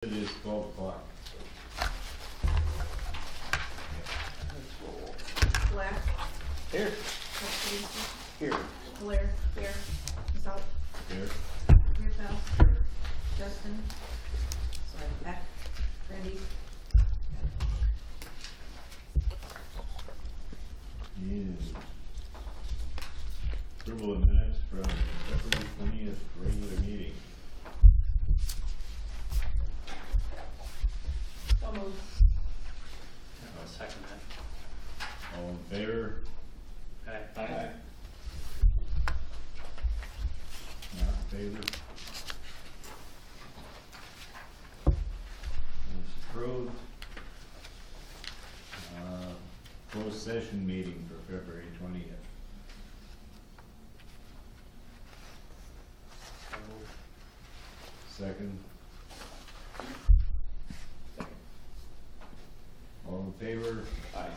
It is 12 o'clock. Blair. Here. Pokrzywinski. Here. Blair. Here. Messelt. Here. Riopelle. Justin. Sorry. Hecht. Grinde. And approval of minutes from February 20th regular meeting. So moved. I'll second that. All in favor? Aye. Not in favor? It's approved. Closed session meeting for February 20th. Second. All in favor? Aye.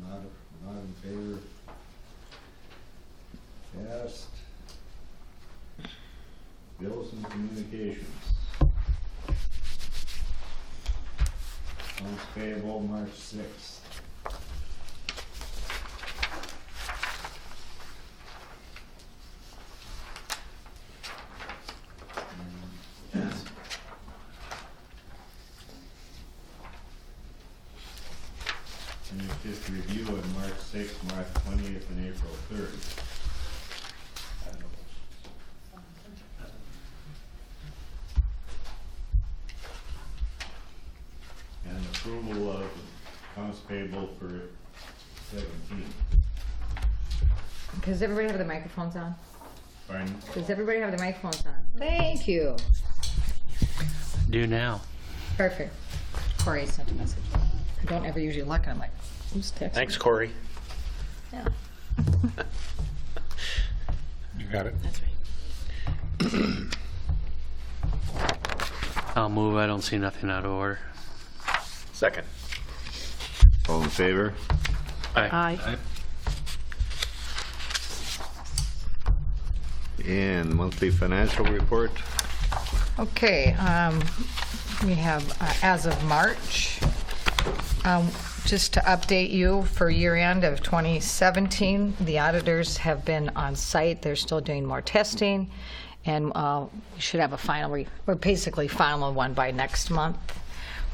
Not in favor. Passed. Bills and communications. Accounts payable March 6th. And it's just review on March 6th, March 20th, and April 3rd. And approval of accounts payable for 17. Does everybody have the microphones on? Pardon? Does everybody have the microphones on? Thank you. Do now. Perfect. Corey sent a message. I don't ever usually look, and I'm like, who's texting? Thanks, Corey. Yeah. You got it. That's right. I'll move. I don't see nothing out of order. Second. All in favor? Aye. And monthly financial report. Okay, we have, as of March, just to update you, for year end of 2017, the auditors have been on site. They're still doing more testing, and we should have a final, or basically final one by next month,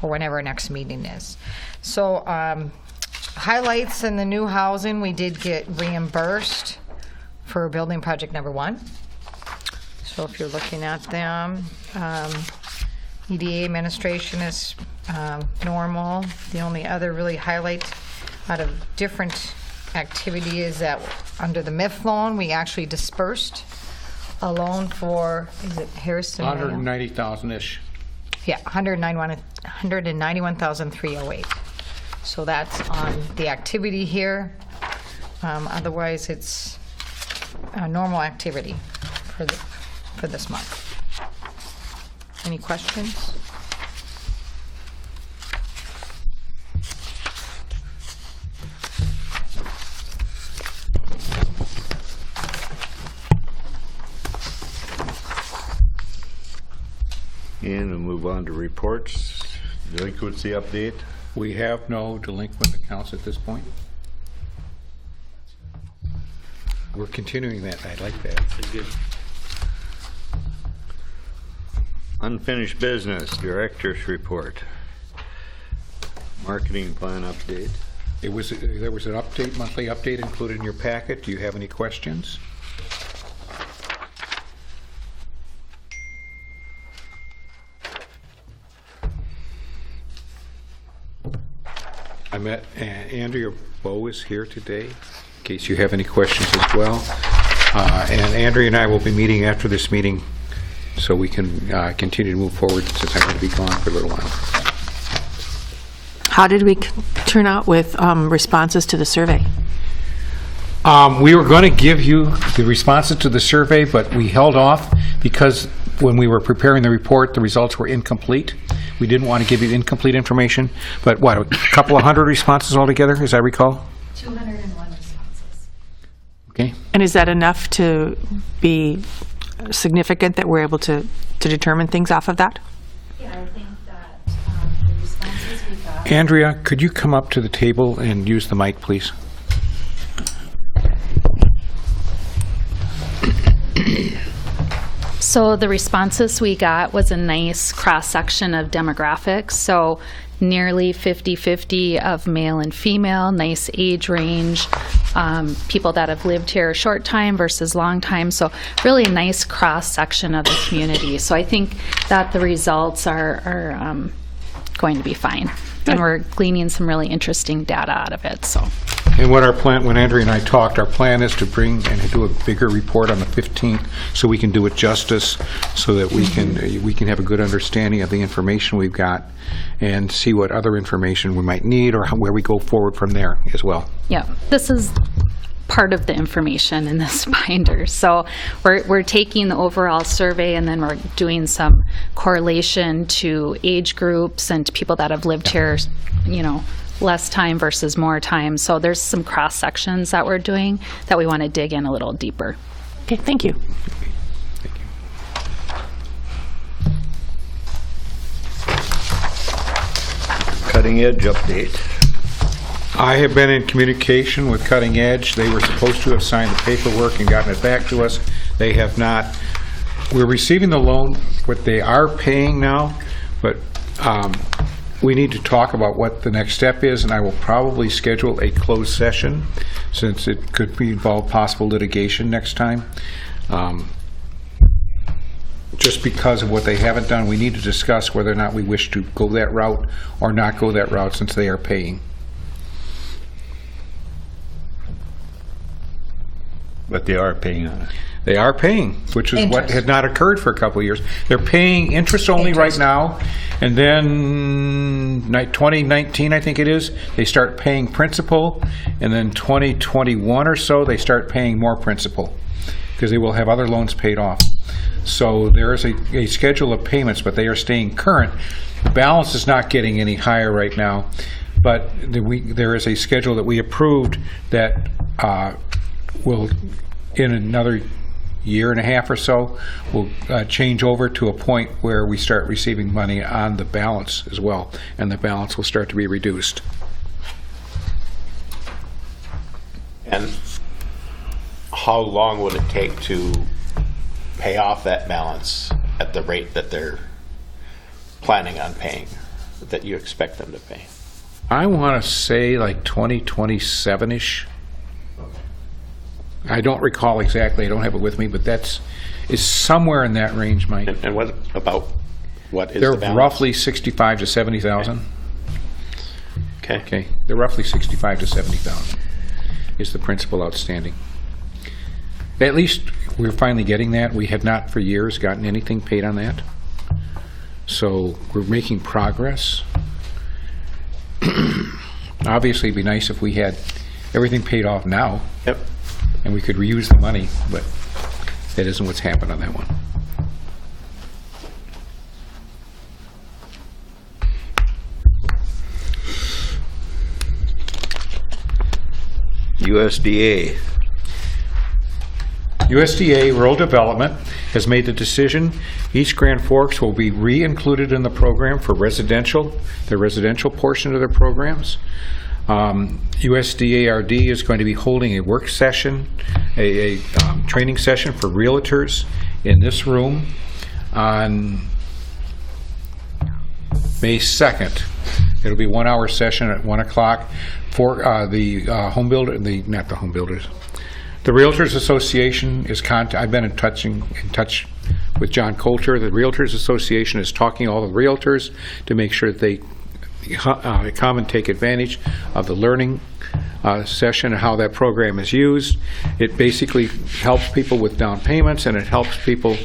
or whenever our next meeting is. So highlights in the new housing, we did get reimbursed for building project number 1. So if you're looking at them, EDA administration is normal. The only other really highlight out of different activity is that under the MIF loan, we actually dispersed a loan for, is it Harrison? 190,000-ish. Yeah, 191,308. So that's on the activity here. Otherwise, it's a normal activity for this month. Any questions? And we'll move on to reports. Delinquency update. We have no delinquent accounts at this point. We're continuing that. I like that. Good. Unfinished business, director's report. Marketing plan update. There was an update, monthly update included in your packet. Do you have any questions? I met Andrea Bowe is here today, in case you have any questions as well. And Andrea and I will be meeting after this meeting, so we can continue to move forward, since I'm going to be gone for a little while. How did we turn out with responses to the survey? We were going to give you the responses to the survey, but we held off because when we were preparing the report, the results were incomplete. We didn't want to give you incomplete information, but what, a couple of hundred responses altogether, as I recall? 201 responses. Okay. And is that enough to be significant that we're able to determine things off of that? Yeah, I think that the responses we got. Andrea, could you come up to the table and use the mic, please? So the responses we got was a nice cross-section of demographics. So nearly 50-50 of male and female, nice age range, people that have lived here a short time versus long time. So really a nice cross-section of the community. So I think that the results are going to be fine. And we're gleaning some really interesting data out of it, so. And what our plan, when Andrea and I talked, our plan is to bring and do a bigger report on the 15th so we can do it justice, so that we can have a good understanding of the information we've got and see what other information we might need or where we go forward from there as well. Yeah, this is part of the information in this binder. So we're taking the overall survey and then we're doing some correlation to age groups and to people that have lived here, you know, less time versus more time. So there's some cross sections that we're doing that we want to dig in a little deeper. Okay, thank you. Cutting edge update. I have been in communication with Cutting Edge. They were supposed to have signed the paperwork and gotten it back to us. They have not. We're receiving the loan, what they are paying now, but we need to talk about what the next step is, and I will probably schedule a closed session since it could involve possible litigation next time. Just because of what they haven't done, we need to discuss whether or not we wish to go that route or not go that route since they are paying. But they are paying on it. They are paying, which is what had not occurred for a couple of years. They're paying interest only right now, and then 2019, I think it is, they start paying principal, and then 2021 or so, they start paying more principal, because they will have other loans paid off. So there is a schedule of payments, but they are staying current. The balance is not getting any higher right now, but there is a schedule that we approved that will, in another year and a half or so, will change over to a point where we start receiving money on the balance as well, and the balance will start to be reduced. And how long would it take to pay off that balance at the rate that they're planning on paying, that you expect them to pay? I want to say like 2027-ish. I don't recall exactly, I don't have it with me, but it's somewhere in that range, Mike. And what is the balance? They're roughly 65 to 70,000. Okay. Okay, they're roughly 65 to 70,000 is the principal outstanding. At least we're finally getting that. We had not for years gotten anything paid on that. So we're making progress. Obviously, it'd be nice if we had everything paid off now. Yep. And we could reuse the money, but that isn't what's happened on that one. USDA. USDA Rural Development has made the decision East Grand Forks will be re-included in the program for residential, the residential portion of their programs. USDA-RD is going to be holding a work session, a training session for realtors in this room on May 2nd. It'll be a 1-hour session at 1 o'clock for the home builder, not the home builders. The Realtors Association is I've been in touch with John Coulter. The Realtors Association is talking to all the realtors to make sure that they come and take advantage of the learning session and how that program is used. It basically helps people with down payments, and it helps people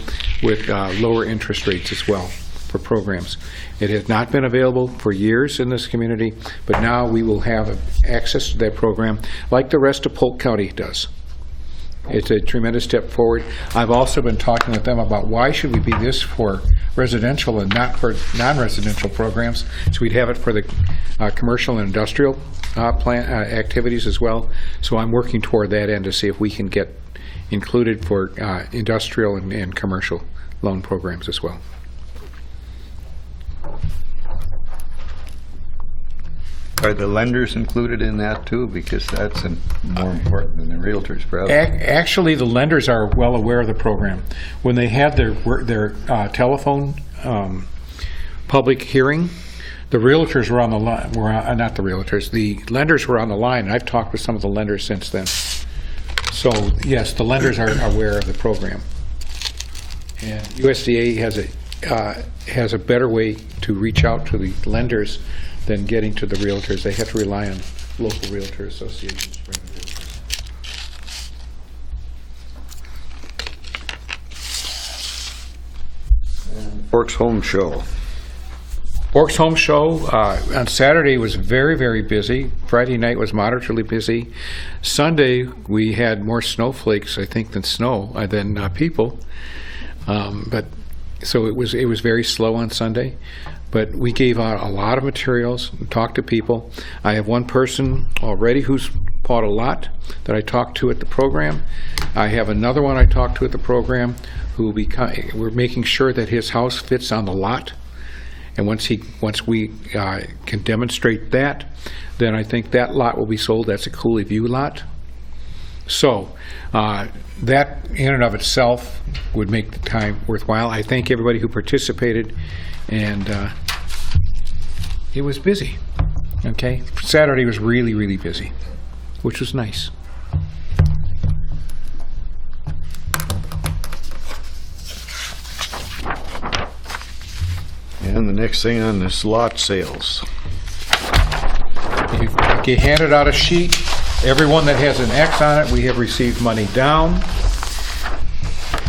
with lower interest rates as well for programs. It has not been available for years in this community, but now we will have access to that program like the rest of Polk County does. It's a tremendous step forward. I've also been talking with them about why should we be this for residential and not for non-residential programs. So we'd have it for the commercial and industrial activities as well. So I'm working toward that end to see if we can get included for industrial and commercial loan programs as well. Are the lenders included in that too? Because that's more important than the realtors, probably. Actually, the lenders are well aware of the program. When they had their telephone public hearing, the realtors were on the line. Not the realtors. The lenders were on the line, and I've talked with some of the lenders since then. So yes, the lenders are aware of the program, and USDA has a better way to reach out to the lenders than getting to the realtors. They have to rely on local realtor associations. Forks Home Show. Forks Home Show on Saturday was very, very busy. Friday night was moderately busy. Sunday we had more snowflakes, I think, than people. But so it was very slow on Sunday. But we gave out a lot of materials and talked to people. I have one person already who's bought a lot that I talked to at the program. I have another one I talked to at the program who we're making sure that his house fits on the lot. And once we can demonstrate that, then I think that lot will be sold. That's a Cooley View lot. So that in and of itself would make the time worthwhile. I thank everybody who participated, and it was busy. Okay, Saturday was really, really busy, which was nice. And the next thing on this, lot sales. You handed out a sheet. Everyone that has an X on it, we have received money down.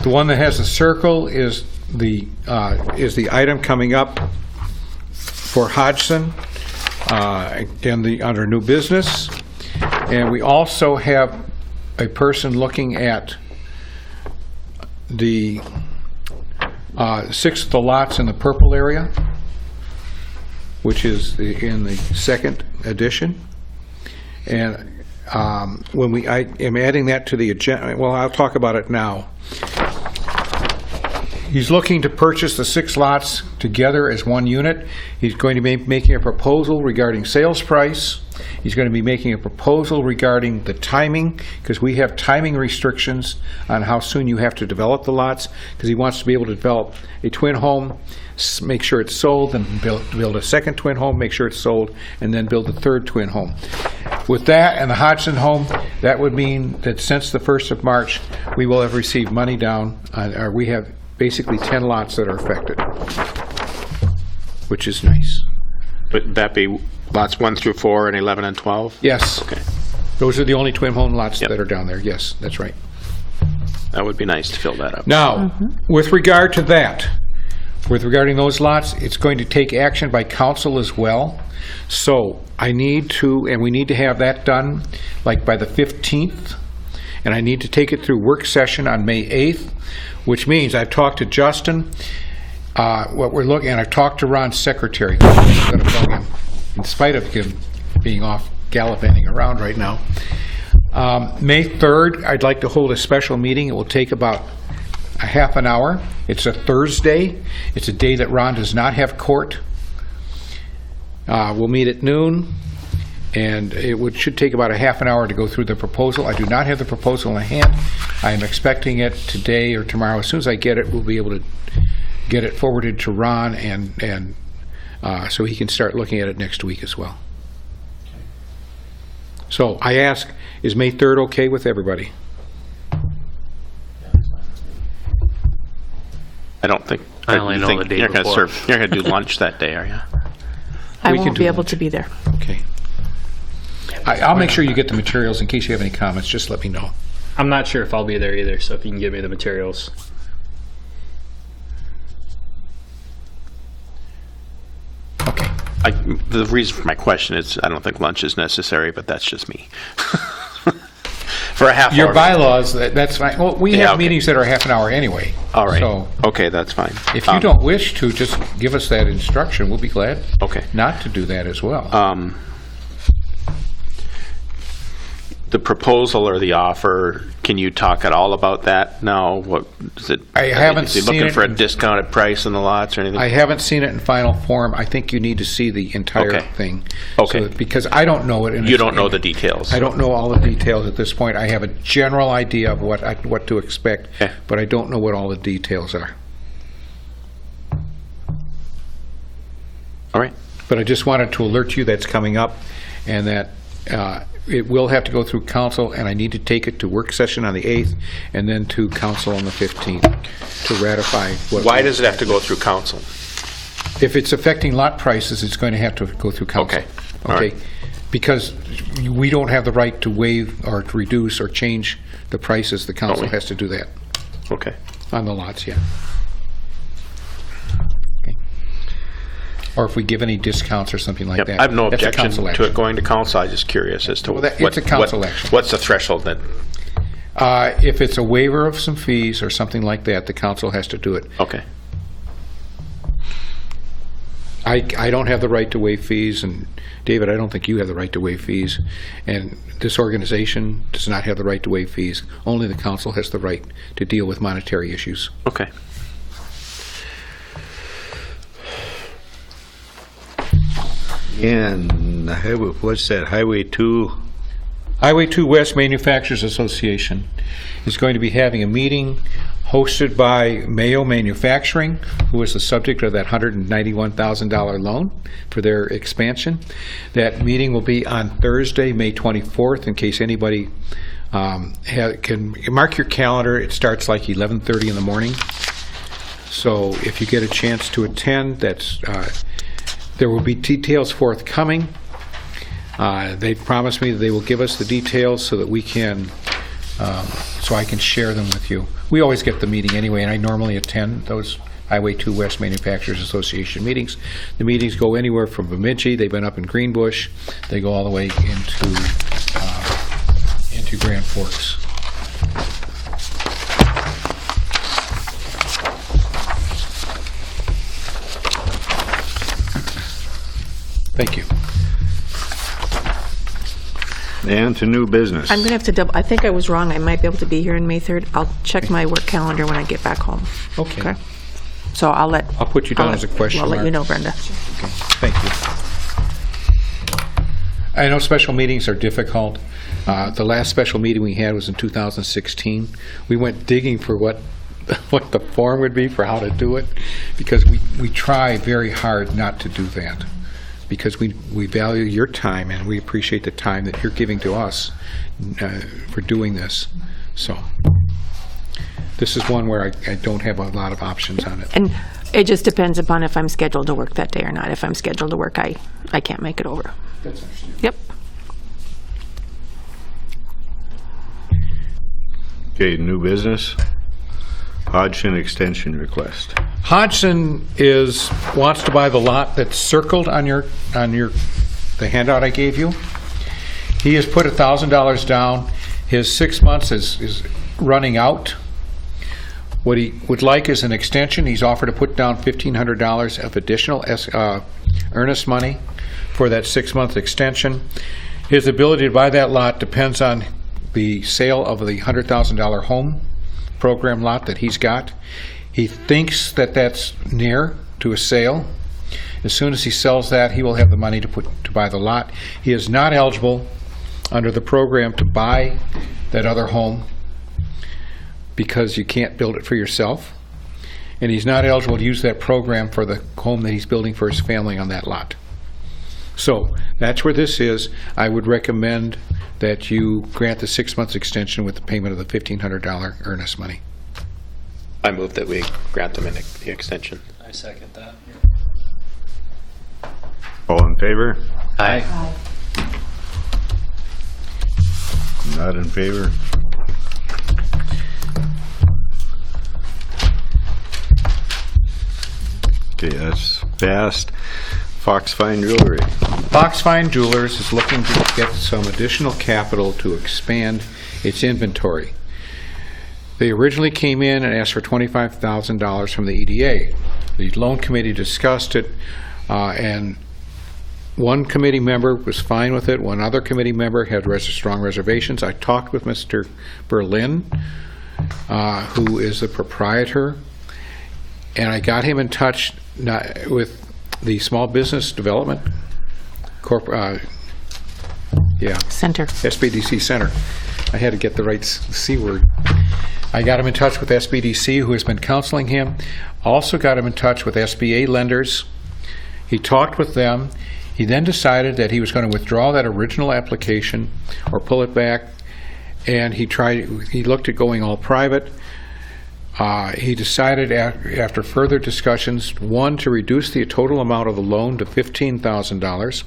The one that has a circle is the item coming up for Hodgson under new business. And we also have a person looking at the 6 of the lots in the purple area, which is in the second edition. And I am adding that to the agenda. Well, I'll talk about it now. He's looking to purchase the 6 lots together as one unit. He's going to be making a proposal regarding sales price. He's going to be making a proposal regarding the timing, because we have timing restrictions on how soon you have to develop the lots, because he wants to be able to develop a twin home, make sure it's sold, then build a second twin home, make sure it's sold, and then build a third twin home. With that and the Hodgson home, that would mean that since the 1st of March, we will have received money down, or we have basically 10 lots that are affected, which is nice. Would that be lots 1 through 4 and 11 and 12? Yes. Okay. Those are the only twin home lots that are down there. Yes, that's right. That would be nice to fill that up. Now, with regard to that, regarding those lots, it's going to take action by council as well. So we need to have that done like by the 15th, and I need to take it through work session on May 8th, which means I've talked to Justin. What we're looking at, I've talked to Ron's secretary, in spite of him being off gallivanting around right now. May 3rd, I'd like to hold a special meeting. It will take about a half an hour. It's a Thursday. It's a day that Ron does not have court. We'll meet at noon, and it should take about a half an hour to go through the proposal. I do not have the proposal in hand. I am expecting it today or tomorrow. As soon as I get it, we'll be able to get it forwarded to Ron, and so he can start looking at it next week as well. So I ask, is May 3rd okay with everybody? I don't think. I only know the day you're before. You're going to do lunch that day, are you? I We can won't do be able lunch. to be there. Okay. I'll make sure you get the materials. In case you have any comments, just let me know. I'm not sure if I'll be there either, so if you can give me the materials. Okay. The reason for my question is I don't think lunch is necessary, but that's just me. For a half hour. Your bylaws, that's fine. Well, we Yeah, have okay. meetings that are half an hour anyway. All right. So Okay, that's fine. if you don't wish to, just give us that instruction. We'll be glad Okay. not to do that as well. the proposal or the offer, can you talk at all about that now? What is it? I haven't is he seen looking it for a in- discounted price in the lots or anything? I haven't seen it in final form. I think you need to see the entire Okay. thing. Okay. So that- because I don't know it. You don't know the details. I don't know all the details at this point. I have a general idea of what to expect, Okay. but I don't know what all the details are. All right. But I just wanted to alert you that's coming up, and that it will have to go through council, and I need to take it to work session on the 8th, and then to council on the 15th to ratify. Why does it have to go through council? If it's affecting lot prices, it's going to have to go through council. Okay. All right. Because we don't have the right to waive or to reduce or change the prices. The council we? has to do that Okay. on the lots, yeah. Okay. Or if we give any discounts or something like Yep. that. I have no That's a objection council to action. it going to council. I'm just curious as to Well, it's a council action. What's the threshold that? If it's a waiver of some fees or something like that, the council has to do it. Okay. I don't have the right to waive fees, and David, I don't think you have the right to waive fees, and this organization does not have the right to waive fees. Only the council has the right to deal with monetary issues. Okay. And the highway, what's that, Highway 2? Highway 2 West Manufacturers Association is going to be having a meeting hosted by Mayo Manufacturing, who is the subject of that $191,000 loan for their expansion. That meeting will be on Thursday, May 24th, in case anybody can mark your calendar. It starts like 11:30 in the morning. So if you get a chance to attend, there will be details forthcoming. They promised me that they will give us the details so that we can, so I can share them with you. We always get the meeting anyway, and I normally attend those Highway 2 West Manufacturers Association meetings. The meetings go anywhere from Bemidji, they've been up in Greenbush, they go all the way into Grand Forks. Thank you. And to new business. I'm going to have to double, I think I was wrong. I might be able to be here on May 3rd. I'll check my work calendar when I get back home. Okay. So I'll put you down as a question I'll let mark. you know, Brenda. Okay, thank you. I know special meetings are difficult. The last special meeting we had was in 2016. We went digging for what the form would be for how to do it, because we try very hard not to do that, because we value your time and we appreciate the time that you're giving to us for doing this. So this is one where I don't have a lot of options on it. And it just depends upon if I'm scheduled to work that day or not. If I'm scheduled to work, I can't make it over. That's understandable. Yep. Okay, new business. Hodgson extension request. Hodgson wants to buy the lot that's circled on the handout I gave you. He has put $1,000 down. His 6 months is running out. What he would like is an extension. He's offered to put down $1,500 of additional earnest money for that 6-month extension. His ability to buy that lot depends on the sale of the $100,000 home program lot that he's got. He thinks that that's near to a sale. As soon as he sells that, he will have the money to buy the lot. He is not eligible under the program to buy that other home because you can't build it for yourself. And he's not eligible to use that program for the home that he's building for his family on that lot. So that's where this is. I would recommend that you grant the 6 months extension with the payment of the $1,500 earnest money. I move that we grant them the extension. I second that. All in favor? Aye. Not in favor? Okay, that's passed. Fox Fine Jewelry. Fox Fine Jewelers is looking to get some additional capital to expand its inventory. They originally came in and asked for $25,000 from the EDA. The loan committee discussed it, and One committee member was fine with it. One other committee member had strong reservations. I talked with Mr. Berlin, who is the proprietor, and I got him in touch with the Small Business Development Center. SBDC Center. I had to get the right C word. I got him in touch with SBDC, who has been counseling him. Also got him in touch with SBA lenders. He talked with them. He then decided that he was going to withdraw that original application or pull it back, and he looked at going all private. He decided after further discussions, one, to reduce the total amount of the loan to $15,000.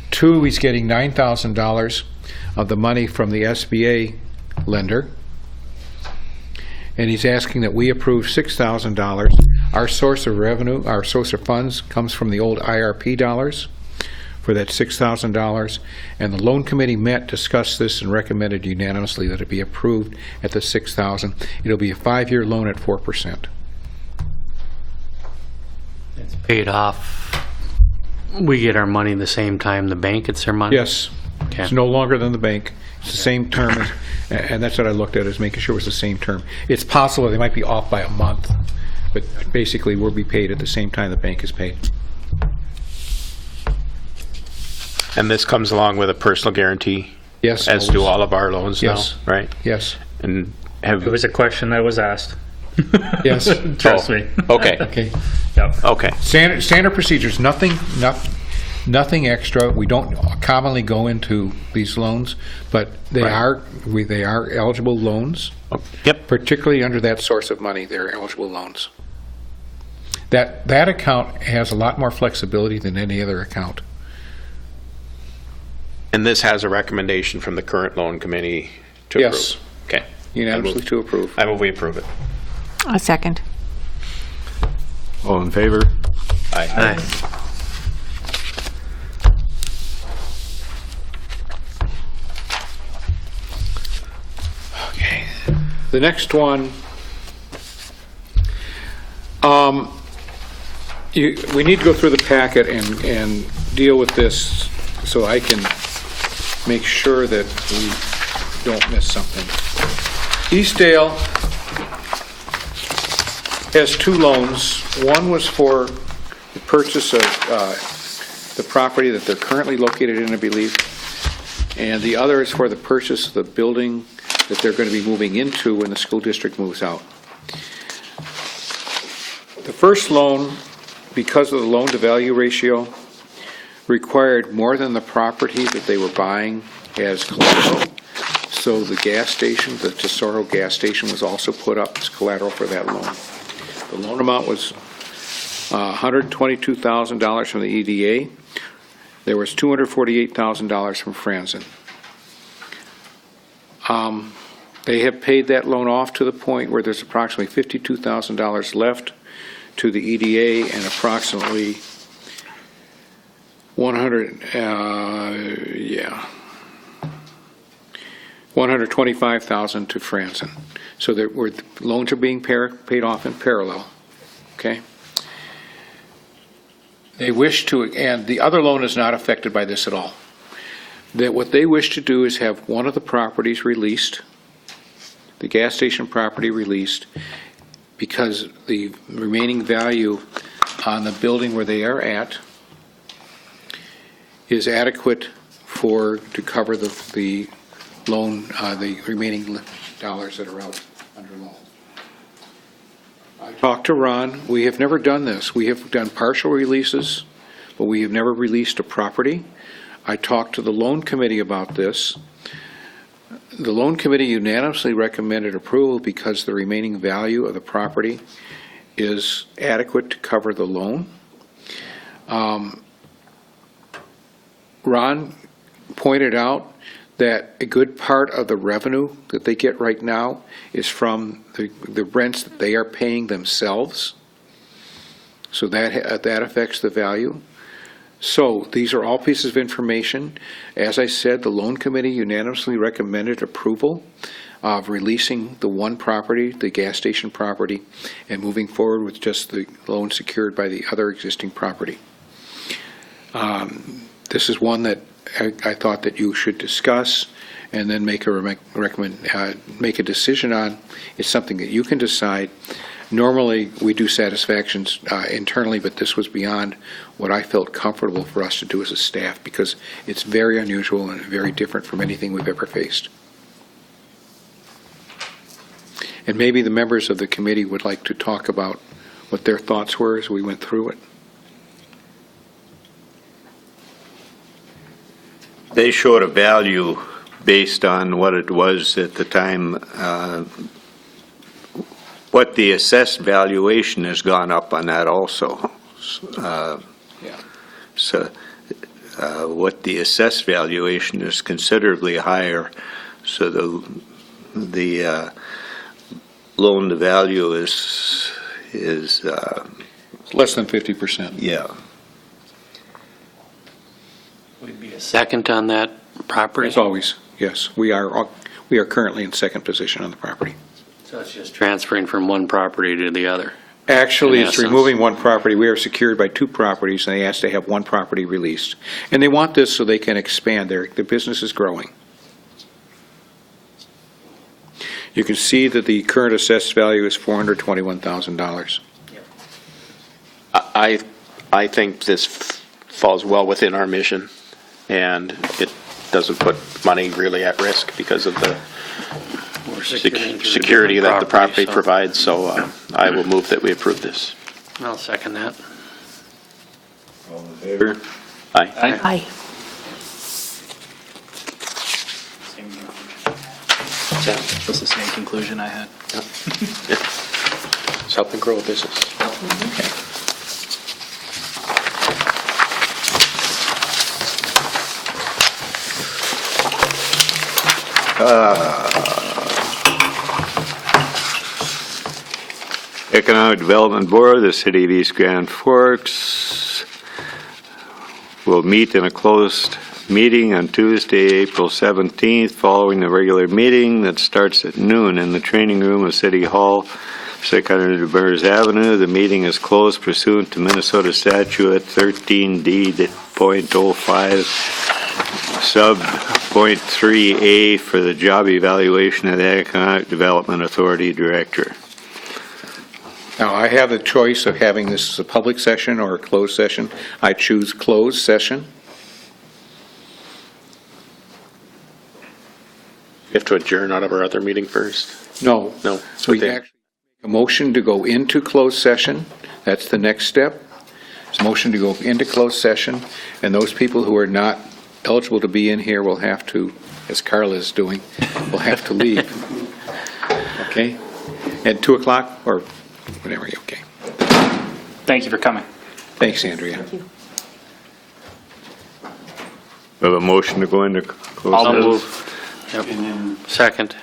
Two, he's getting $9,000 of the money from the SBA lender, and he's asking that we approve $6,000. Our source of revenue, our source of funds, comes from the old IRP dollars for that $6,000, and the loan committee met, discussed this, and recommended unanimously that it be approved at the $6,000. It'll be a 5-year loan at 4%. It's paid off. We get our money the same time the bank gets their money? Yes. Okay. It's no longer than the bank. It's the same term, and that's what I looked at, is making sure it was the same term. It's possible they might be off by a month, but basically we'll be paid at the same time the bank is paid. And this comes along with a personal guarantee? Yes. As do all of our loans now, Yes. right? Yes. And It was a question that was asked. Yes. Trust me. Okay. Okay. Yep. Okay. Standard procedures, nothing extra. We don't commonly go into these loans, but they are eligible loans. Yep. Particularly under that source of money, they're eligible loans. That account has a lot more flexibility than any other account. And this has a recommendation from the current loan committee to approve? Yes. Okay. Unanimously to approve. I move we approve it. A second. All in favor? Aye. Okay. The next one, we need to go through the packet and deal with this so I can make sure that we don't miss something. Eastdale has two loans. One was for the purchase of the property that they're currently located in, I believe, and the other is for the purchase of the building that they're going to be moving into when the school district moves out. The first loan, because of the loan-to-value ratio, required more than the property that they were buying as collateral. So the gas station, the Tesoro gas station, was also put up as collateral for that loan. The loan amount was $122,000 from the EDA. There was $248,000 from Franzen. They have paid that loan off to the point where there's approximately $52,000 left to the EDA and approximately $125,000 to Franzen. So the loans are being paid off in parallel. Okay. They wish to, and the other loan is not affected by this at all. That what they wish to do is have one of the properties released, the gas station property released, because the remaining value on the building where they are at is adequate to cover the loan, the remaining dollars that are out under loan. I talked to Ron. We have never done this. We have done partial releases, but we have never released a property. I talked to the loan committee about this. The loan committee unanimously recommended approval because the remaining value of the property is adequate to cover the loan. Ron pointed out that a good part of the revenue that they get right now is from the rents that they are paying themselves. So that affects the value. So these are all pieces of information. As I said, the loan committee unanimously recommended approval of releasing the one property, the gas station property, and moving forward with just the loan secured by the other existing property. This is one that I thought that you should discuss and then make a decision on. It's something that you can decide. Normally, we do satisfactions internally, but this was beyond what I felt comfortable for us to do as a staff because it's very unusual and very different from anything we've ever faced. And maybe the members of the committee would like to talk about what their thoughts were as we went through it. They showed a value based on what it was at the time. What the assessed valuation has gone up on that also. So what the assessed valuation is considerably higher. So the loan to value is Less than 50%. yeah. Would be a second on that property? As always, yes. We are currently in second position on the property. So it's just transferring from one property to the other? Actually, In it's essence. removing one property. We are secured by two properties, and they asked to have one property released. And they want this so they can expand. Their business is growing. You can see that the current assessed value is $421,000. I think this falls well within our mission, and it doesn't put money really at risk because of the security that the property so provides, so I will move that we approve this. I'll second that. All in favor? Aye. Aye. That's the same conclusion I had. It's helping grow a business. Economic Development Board of the City of East Grand Forks will meet in a closed meeting on Tuesday, April 17th, following the regular meeting that starts at noon in the training room of City Hall, 600 Burrs Avenue. The meeting is closed pursuant to Minnesota Statute 13D.05, sub .3A for the job evaluation of the Economic Development Authority Director. Now, I have the choice of having this as a public session or a closed session. I choose closed session. We have to adjourn out of our other meeting first? No. No. So we actually make a motion to go into closed session. That's the next step. It's a motion to go into closed session, and those people who are not eligible to be in here will have to, as Carla is doing, will have to leave. Okay? At 2 o'clock or whatever, okay. Thank you for coming. Thanks, Andrea. We have a motion to go into closed I'll session. move. Yep. Second.